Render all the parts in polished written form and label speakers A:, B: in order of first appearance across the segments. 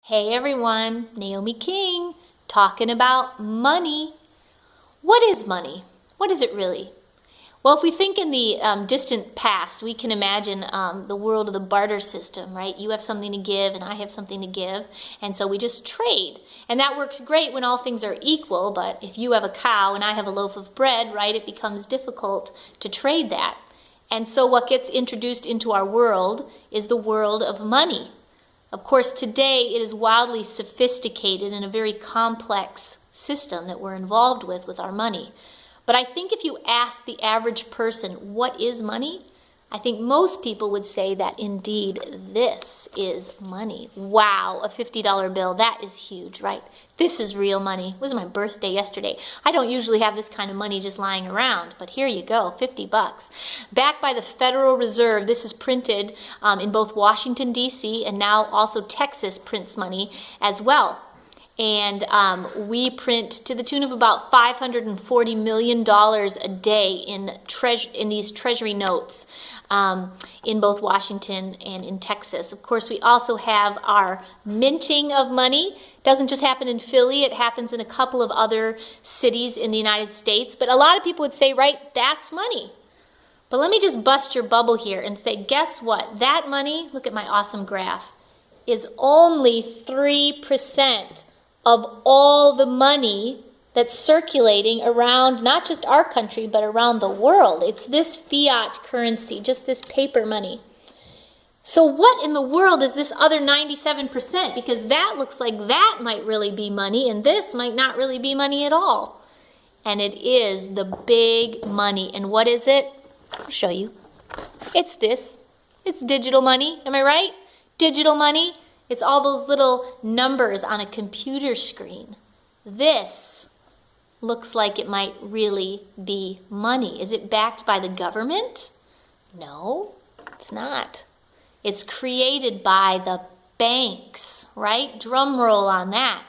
A: Hey everyone, Naomi King, talking about money. What is money? What is it really? Well, if we think in the distant past, we can imagine the world of the barter system, right? You have something to give and I have something to give, and so we just trade. And that works great when all things are equal, but if you have a cow and I have a loaf of bread, right, it becomes difficult to trade that. And so what gets introduced into our world is the world of money. Of course, today it is wildly sophisticated and a very complex system that we're involved with our money. But I think if you ask the average person, what is money? I think most people would say that indeed this is money. Wow, a $50 bill, that is huge, right? This is real money. It was my birthday yesterday. I don't usually have this kind of money just lying around, but here you go, 50 bucks. Backed by the Federal Reserve, this is printed in both Washington, D.C., and now also Texas prints money as well. And we print to the tune of about $540 million a day in these treasury notes in both Washington and in Texas. Of course, we also have our minting of money. It doesn't just happen in Philly, it happens in a couple of other cities in the United States. But a lot of people would say, right, that's money. But let me just bust your bubble here and say, guess what? That money, look at my awesome graph, is only 3% of all the money that's circulating around not just our country, but around the world. It's this fiat currency, just this paper money. So what in the world is this other 97%? Because that looks like that might really be money, and this might not really be money at all. And it is the big money. And what is it? I'll show you. It's this. It's digital money. Am I right? Digital money. It's all those little numbers on a computer screen. This looks like it might really be money. Is it backed by the government? No, it's not. It's created by the banks, right? Drum roll on that.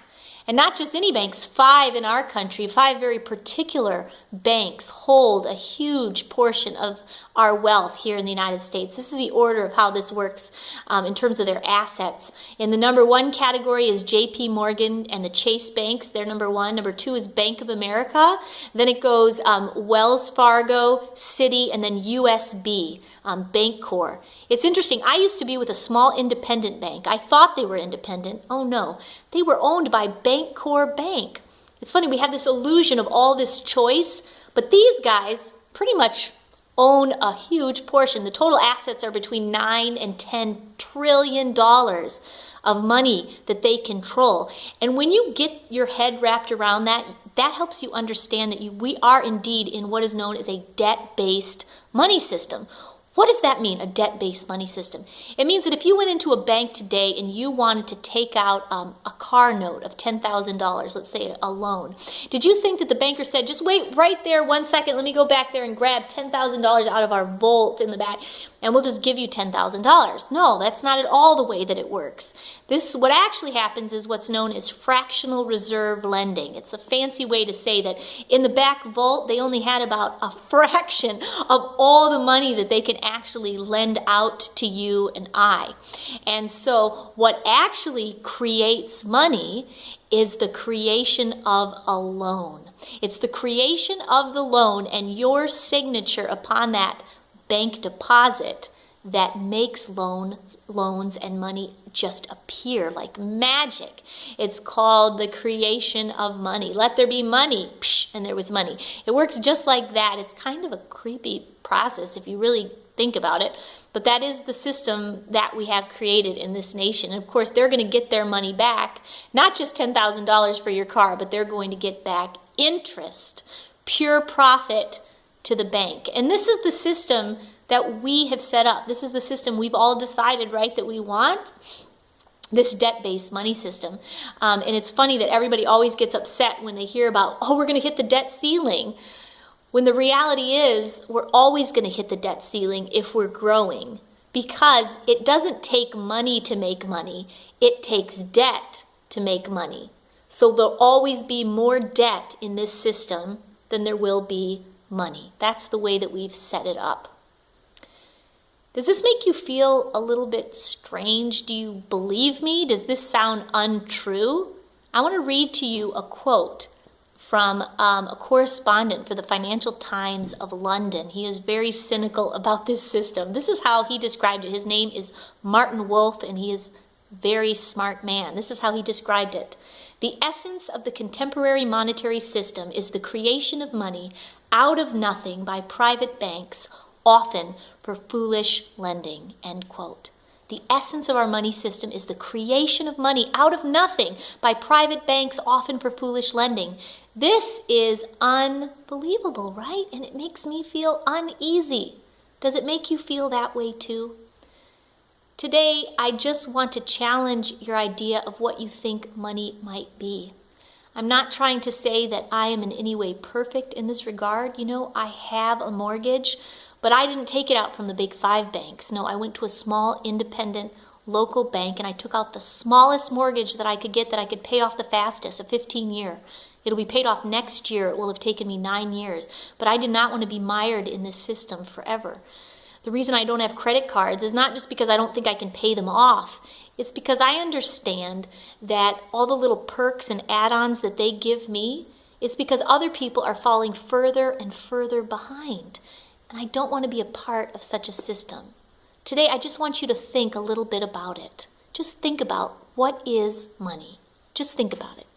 A: And not just any banks, 5 in our country, 5 very particular banks hold a huge portion of our wealth here in the United States. This is the order of how this works in terms of their assets. In the number 1 category is JP Morgan and the Chase banks. They're number 1. Number 2 is Bank of America. Then it goes Wells Fargo, Citi, and then USB, Bancorp. It's interesting. I used to be with a small independent bank. I thought they were independent. Oh no, they were owned by Bancorp Bank. It's funny, we have this illusion of all this choice, but these guys pretty much own a huge portion. The total assets are between $9 and $10 trillion of money that they control. And when you get your head wrapped around that, that helps you understand that we are indeed in what is known as a debt-based money system. What does that mean, a debt-based money system? It means that if you went into a bank today and you wanted to take out a car note of $10,000, let's say a loan, did you think that the banker said, just wait right there 1 second, let me go back there and grab $10,000 out of our vault in the back and we'll just give you $10,000? No, that's not at all the way that it works. What actually happens is what's known as fractional reserve lending. It's a fancy way to say that in the back vault, they only had about a fraction of all the money that they can actually lend out to you and I. And so what actually creates money is the creation of a loan. It's the creation of the loan and your signature upon that bank deposit that makes loans and money just appear like magic. It's called the creation of money. Let there be money, psh, and there was money. It works just like that. It's kind of a creepy process if you really think about it, but that is the system that we have created in this nation. And of course, they're going to get their money back, not just $10,000 for your car, but they're going to get back interest, pure profit to the bank. And this is the system that we have set up. This is the system we've all decided, right, that we want. This debt-based money system. And it's funny that everybody always gets upset when they hear about, oh, we're going to hit the debt ceiling. When the reality is, we're always going to hit the debt ceiling if we're growing. Because it doesn't take money to make money. It takes debt to make money. So there'll always be more debt in this system than there will be money. That's the way that we've set it up. Does this make you feel a little bit strange? Do you believe me? Does this sound untrue? I want to read to you a quote from a correspondent for the Financial Times of London. He is very cynical about this system. This is how he described it. His name is Martin Wolf, and he is a very smart man. This is how he described it. The essence of the contemporary monetary system is the creation of money out of nothing by private banks, often for foolish lending, end quote. The essence of our money system is the creation of money out of nothing by private banks, often for foolish lending. This is unbelievable, right? And it makes me feel uneasy. Does it make you feel that way too? Today, I just want to challenge your idea of what you think money might be. I'm not trying to say that I am in any way perfect in this regard. You know, I have a mortgage, but I didn't take it out from the big 5 banks. No, I went to a small, independent, local bank, and I took out the smallest mortgage that I could get that I could pay off the fastest, a 15-year. It'll be paid off next year. It will have taken me 9 years. But I did not want to be mired in this system forever. The reason I don't have credit cards is not just because I don't think I can pay them off. It's because I understand that all the little perks and add-ons that they give me, it's because other people are falling further and further behind. And I don't want to be a part of such a system. Today, I just want you to think a little bit about it. Just think about what is money. Just think about it.